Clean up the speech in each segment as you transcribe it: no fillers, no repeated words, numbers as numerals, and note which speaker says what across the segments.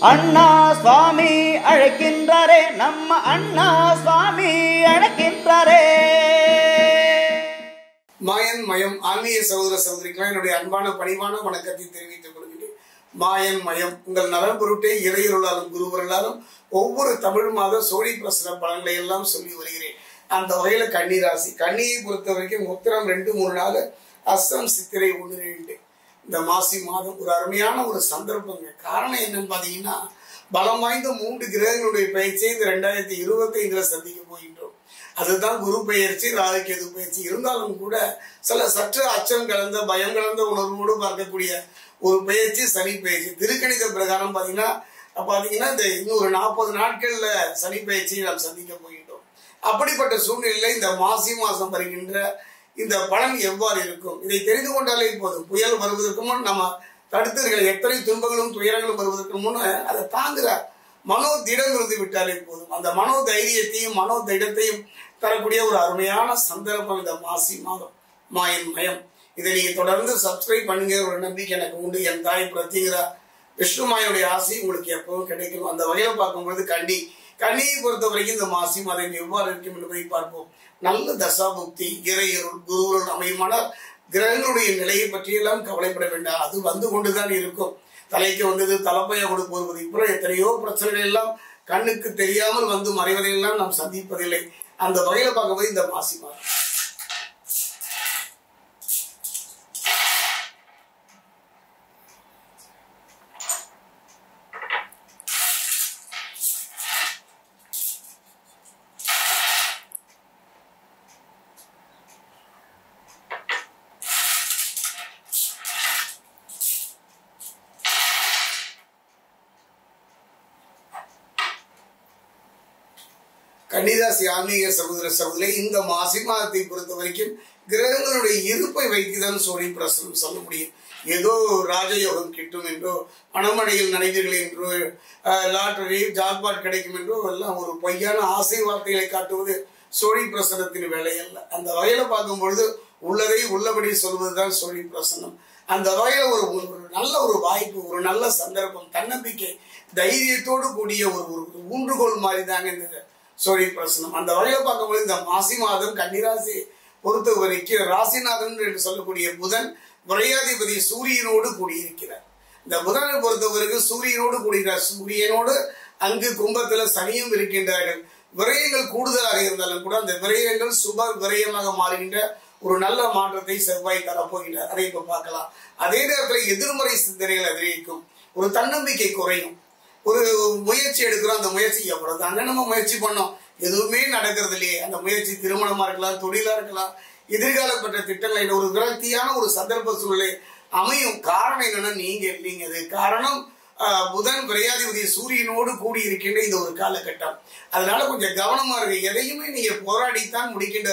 Speaker 1: அண்ணா சுவாமி அழைக்கின்றாரே, நம்ம அண்ணா சுவாமி அழைக்கின்றாரே.
Speaker 2: மாயன் மயம் ஆன்மீக சகோதர சகோதரிக்கெல்லாம் என்னுடைய அன்பான பணிவான வணக்கத்தை தெரிவித்துக் கொள்கிறேன். மாயன் மயம் உங்கள் நலன் பொருட்டே இறையருளாலும் குருவருளாலும் ஒவ்வொரு தமிழ் மாத சோழி பிரசன பலன்களை எல்லாம் சொல்லி வருகிறேன். அந்த வகையில கன்னி ராசி, கன்னியை பொறுத்த வரைக்கும் உத்திரம் 2-3 நாள், அஸ்தம் சித்திரை 1-2 இந்த மாசி மாதம் ஒரு அருமையான ஒரு சந்தர்ப்பங்க. காரணம் என்னன்னு பாத்தீங்கன்னா, பலம் வாய்ந்த 3 கிரகங்களுடைய பயிற்சியை இந்த 2025 சந்திக்க போகின்றோம். அதுதான் குரு பெயர்ச்சி, ராகு கேது பயிற்சி. இருந்தாலும் கூட சில சற்று அச்சம் கலந்த பயம் கலந்த உணர்வோடு பார்க்கக்கூடிய ஒரு பயிற்சி சனி பயிற்சி. திருக்கணித பிரகாரம் பாத்தீங்கன்னா இந்த இன்னும் ஒரு 40 நாட்கள்ல சனி பயிற்சியை நாம் சந்திக்க போகின்றோம். அப்படிப்பட்ட சூழ்நிலையில இந்த மாசி மாசம் வருகின்ற இந்த பலன் எவ்வாறு இருக்கும் இதை தெரிந்து கொண்டாலே போதும். புயல் வருவதற்கு முன் நம்ம தடுத்தீர்கள், எத்தனை துன்பங்களும் துயரங்களும் வருவதற்கு முன் அதை தாங்குற மனோ திடம் இருந்து விட்டாலே போதும். அந்த மனோ தைரியத்தையும் மனோ திடத்தையும் தரக்கூடிய ஒரு அருமையான சந்தர்ப்பம் இந்த மாசி மாதம். மாயன் மயம் இதை நீங்க தொடர்ந்து சப்ஸ்கிரைப் பண்ணுங்க. ஒரு நம்பிக்கை எனக்கு உண்டு. என் தாய் பிரத்திங்கிறா விஷ்ணுமாயுடைய ஆசை உங்களுக்கு எப்பவும் கிடைக்கும். அந்த வகையில பார்க்கும்போது கன்னியை பொறுத்த வரைக்கும் இந்த மாசி மாதம் எவ்வாறு இருக்கும் என்பதை பார்ப்போம். நல்ல தசாபுக்தி, இறையருள், குருவருள் அமையுமானால் கிரகங்களுடைய நிலையை பற்றியெல்லாம் கவலைப்பட வேண்டாம். அது வந்து கொண்டுதான் இருக்கும். தலைக்கு வந்தது தலைப்பைய கொடுப்பது இப்ப எத்தனையோ பிரச்சனைகள் எல்லாம் கண்ணுக்கு தெரியாமல் வந்து மறைவதையெல்லாம் நாம் சந்திப்பதில்லை. அந்த வகையில பார்க்கும்போது இந்த மாசி மாதம் கன்னிராசி ஆன்மீக சகோதர சகோதரி, இந்த மாசி மாதத்தை பொறுத்த வரைக்கும் கிரகங்களுடைய இருப்பை வைத்துதான் சோழி பிரசனம் சொல்ல முடியும். ஏதோ ராஜயோகம் கிட்டும் என்றோ, மணமடையில் நனைவீர்கள் என்றோ, லாட்டரி ஜாக்பாட் கிடைக்கும் என்றோ எல்லாம் ஒரு பொய்யான ஆசை வார்த்தைகளை காட்டுவது சோழி பிரசனத்தின் வேலை அல்ல. அந்த வகையில பார்க்கும் பொழுது உள்ளதை உள்ளபடி சொல்வதுதான் சோழி பிரசனம். அந்த வகையில ஒரு நல்ல ஒரு வாய்ப்பு, ஒரு நல்ல சந்தர்ப்பம், தன்னம்பிக்கை, தைரியத்தோடு கூடிய ஒரு ஊன்றுகோல் மாதிரி தாங்க இந்த சோழி பிரசனம். அந்த வகையில பார்க்கும்போது இந்த மாசி மாதம் கன்னிராசி பொறுத்த வரைக்கும் ராசிநாதன் என்று சொல்லக்கூடிய புதன் விரையாதிபதி சூரியனோடு கூடியிருக்கிறார். இந்த புதனை பொறுத்த வரைக்கும் சூரியனோடு கூடுகிறார். சூரியனோடு அங்கு கும்பத்துல சனியும் இருக்கின்றார்கள். விரயங்கள் கூடுதலாக இருந்தாலும் கூட அந்த விரயங்கள் சுப விரயமாக மாறுகின்ற ஒரு நல்ல மாற்றத்தை செவ்வாய் தரப்போகின்றார். அதை இப்ப பார்க்கலாம். அதே நேரத்தில் எதிர்மறை சிந்தனைகள் அதிகரிக்கும், ஒரு தன்னம்பிக்கை குறையும். ஒரு முயற்சி எடுக்கிறோம், அந்த முயற்சி எவ்வளவு தாங்க நம்ம முயற்சி பண்ணோம், எதுவுமே நடக்கிறது இல்லையே. அந்த முயற்சி திருமணமா இருக்கலாம், தொழிலா இருக்கலாம், எதிர்கால பெற்ற திட்டங்கள் ஒரு விரக்தியான ஒரு சந்தர்ப்ப சூழ்நிலை அமையும். காரணம் என்னன்னா நீங்க இல்லைங்க. அது காரணம் புதன் விரையாதிபதி சூரியனோடு கூடி இருக்கின்ற இந்த ஒரு காலகட்டம். அதனால கொஞ்சம் கவனமா இருக்கு. எதையுமே நீங்க போராடித்தான் முடிக்கின்ற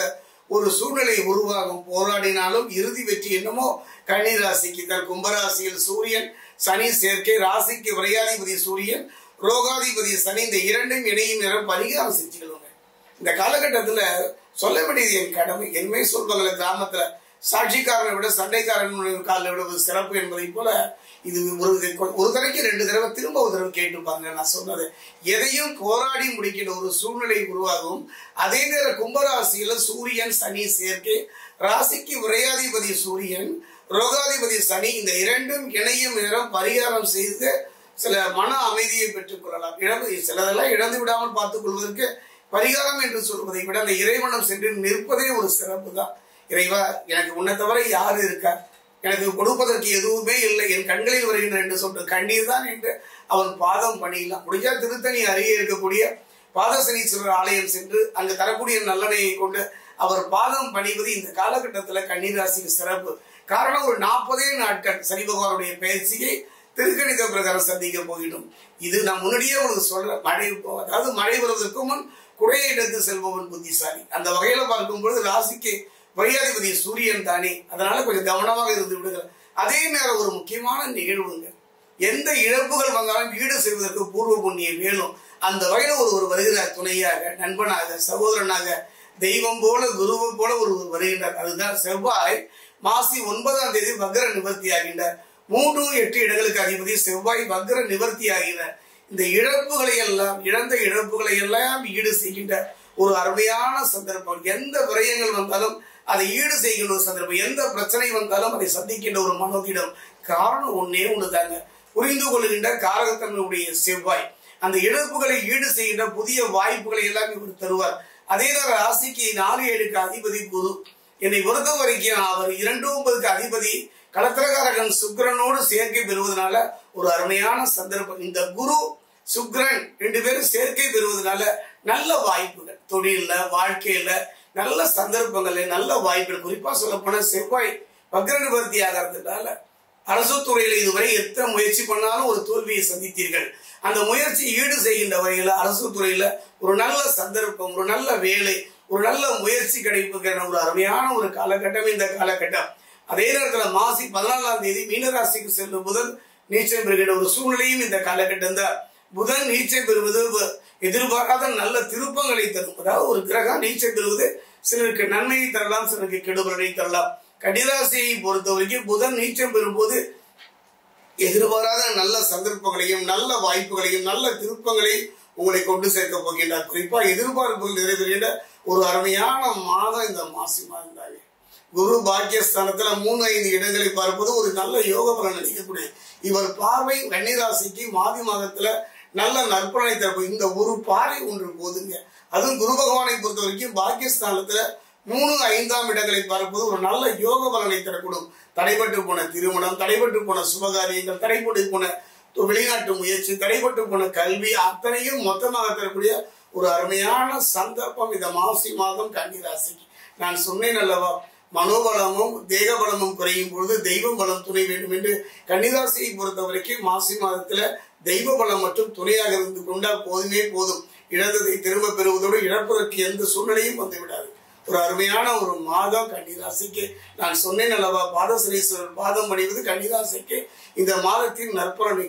Speaker 2: ஒரு சூழ்நிலை உருவாகும். போராடினாலும் இறுதி வெற்றி என்னமோ கன்னி ராசிக்கு தான். கும்பராசியில் சூரியன் சனி சேர்க்கை, ராசிக்கு விரையாதிபதி சூரியன், ரோகாதிபதி சனி, இந்த இரண்டும் இணையும் நேரம் பரிகாரம் செஞ்சுக்கணுங்க. இந்த காலகட்டத்துல சொல்ல வேண்டியது என் கடமை. என்மை சொல்பவங்களை கிராமத்துல சாட்சிக்காரனை விட சண்டைக்காரன் காலில் விட சிறப்பு என்பதை போல இது ஒரு தடவைக்கு 2 தடவை திரும்ப ஒரு தடவை கேட்டுப்பாங்க. நான் சொன்னது எதையும் போராடி முடிக்கிற ஒரு சூழ்நிலை உருவாகும். அதே நேரம் கும்பராசியில சூரியன் சனி சேர்க்கை, ராசிக்கு விரையாதிபதி சூரியன், ரோகாதிபதி சனி, இந்த இரண்டும் இணையும் நேரம் பரிகாரம் செய்து சில மன அமைதியை பெற்றுக் கொள்ளலாம். சிலதெல்லாம் இழந்து விடாமல் பார்த்துக் கொள்வதற்கு பரிகாரம் என்று சொல்வதை விட அந்த இறைவனம் சென்று நிற்பதே ஒரு சிறப்பு தான். இறைவா, எனக்கு உன்னை தவிர யாரு இருக்கா, எனக்கு கொடுப்பதற்கு எதுவுமே இல்லை, என் கண்களில் வருகின்ற என்று சொல்ற கண்ணீர் தான் என்று அவன் பாதம் பணியலாம். முடிஞ்சா திருத்தணி அருகே இருக்கக்கூடிய பாதசனீஸ்வரர் ஆலயம் சென்று அங்கு தரக்கூடிய நல்லெண்ணெயை கொண்டு அவர் பாதம் பணிவது இந்த காலகட்டத்துல கன்னிராசிக்கு சிறப்பு. காரணம் ஒரு 40 நாட்கள் சனி பகவானுடைய பயிற்சியை திருக்கணித பிரகாரம் சந்திக்க போயிடும். இது நான் முன்னாடியே உங்களுக்கு சொல்றேன். மழை வருவதற்கு முன் குறையை எடுத்து செல்பவன் புத்திசாலி. அந்த வகையில பார்க்கும்போது ராசிக்கு விரையாதிபதி சூரியன் தானே, அதனால கொஞ்சம் கவனமாக இருந்து விடுங்க. அதே நேரம் ஒரு முக்கியமான நிகழ்வுங்க, எந்த இழப்புகள் வந்தாலும் ஈடு செய்வதற்கு பூர்வ புண்ணியம் வேணும். அந்த வகையில ஒரு வருகிறார், துணையாக, நண்பனாக, சகோதரனாக, தெய்வம் போல குருவை போல ஒரு வருகின்றார். அதுதான் செவ்வாய் மாசி 9ஆம் தேதி வக்ர நிவர்த்தி ஆகின்றார். 3, 8 இடங்களுக்கு அதிபதி செவ்வாய் வக்ர நிவர்த்தி ஆகிறார். இந்த இழப்புகளை எல்லாம், இழந்த இழப்புகளை எல்லாம் ஈடு செய்கின்ற ஒரு அருமையான சந்தர்ப்பம். எந்த விரயங்கள் வந்தாலும் அதை ஈடு செய்கின்ற ஒரு சந்தர்ப்பம். எந்த பிரச்சனை வந்தாலும் அதை சந்திக்கின்ற ஒரு மனோதிடம். காரணம் ஒன்னே ஒண்ணுதாங்க, புரிந்து கொள்கின்ற காரகத்தன்மையுடைய செவ்வாய். அந்த இழப்புகளை ஈடு செய்கின்ற புதிய வாய்ப்புகளை எல்லாம் இவர் தருவார். அதே தான் ராசிக்கு 4-7க்கு அதிபதி குரு. என்னை பொறுத்த வரைக்கும் அவர் 2-9க்கு அதிபதி களத்திரகாரகன் சுக்கிரனோடு சேர்க்கை பெறுவதனால ஒரு அருமையான சந்தர்ப்பம். இந்த குரு சுக்கிரன் 2 பேரும் சேர்க்கை பெறுவதனால நல்ல வாய்ப்புகள், தொழில வாழ்க்கையில நல்ல சந்தர்ப்பங்கள், நல்ல வாய்ப்புகள். குறிப்பா சொல்ல போன செவ்வாய் வக்ர நிவர்த்தி ஆகிறதுனால அரசு துறையில இதுவரை எத்தனை முயற்சி பண்ணாலும் ஒரு தோல்வியை சந்தித்தீர்கள். அந்த முயற்சி ஈடு செய்கின்ற வகையில அரசு துறையில ஒரு நல்ல சந்தர்ப்பம், ஒரு நல்ல வேலை, ஒரு நல்ல முயற்சி கிடைப்புக்கான ஒரு அருமையான ஒரு காலகட்டம் இந்த காலகட்டம். அதே நேரத்தில் மாசி 14ஆம் தேதி மீனராசிக்கு செல்லும் புதன் நீச்சம் பெறுகிற ஒரு சூழ்நிலையும் இந்த காலகட்டம் தான். புதன் நீச்சம் பெறுவது எதிர்பாராத நல்ல திருப்பங்களை தரும். அதாவது ஒரு கிரகம் நீச்சம் பெறுவது சிலருக்கு நன்மையை தரலாம், சிலருக்கு கெடுபலனை தரலாம். கன்னிராசியை பொறுத்த வரைக்கும் புதன் நீச்சம் பெறும்போது எதிர்பாராத நல்ல சந்தர்ப்பங்களையும் நல்ல வாய்ப்புகளையும் நல்ல திருப்பங்களையும் உங்களை கொண்டு சேர்க்க போகின்றார். குறிப்பா எதிர்பார்ப்புகள் நிறைவேறுகின்ற ஒரு அருமையான மாதம் இந்த மாசி மாதம் தாங்க. குரு பாக்கியஸ்தானத்துல 3-5 இடங்களை பார்ப்பது ஒரு நல்ல யோக பலன் அளிக்கக்கூடிய இவர் பார்வை கன்னிராசிக்கு மாதி மாதத்துல நல்ல நற்பலனை தரப்போம். இந்த ஒரு பார்வை ஒன்று போதுங்க. அதுவும் குரு பகவானை பொறுத்த வரைக்கும் பாக்கியஸ்தானத்துல 3-5ஆம் இடங்களை பார்ப்பது ஒரு நல்ல யோக பலனை தரக்கூடும். தடைபட்டு போன திருமணம், தடைபட்டு போன சுபகாரியங்கள், தடைபட்டு போன வெளிநாட்டு முயற்சி, தடைபட்டு போன கல்வி அத்தனையும் மொத்தமாக தரக்கூடிய ஒரு அருமையான சந்தர்ப்பம் இந்த மாசி மாதம் கன்னிராசிக்கு. நான் சொன்னேன் அல்லவா, மனோபலமும் தேக பலமும் குறையும் பொழுது தெய்வ பலம் துணை வேண்டும் என்று. கன்னிராசியை பொறுத்த வரைக்கும் மாசி மாதத்துல தெய்வ பலம் மற்றும் துணையாக இருந்து கொண்டால் போதுமே போதும். இழந்ததை திரும்ப பெறுவதோடு இழப்பதற்கு எந்த சூழ்நிலையும் வந்து விடாது. ஒரு அருமையான ஒரு மாதம் கன்னிராசிக்கு. நான் சொன்னேன் அல்லவா, பாதசனீஸ்வரர் பாதம் அணிவது கன்னிராசிக்கு இந்த மாதத்தின் நற்பலனை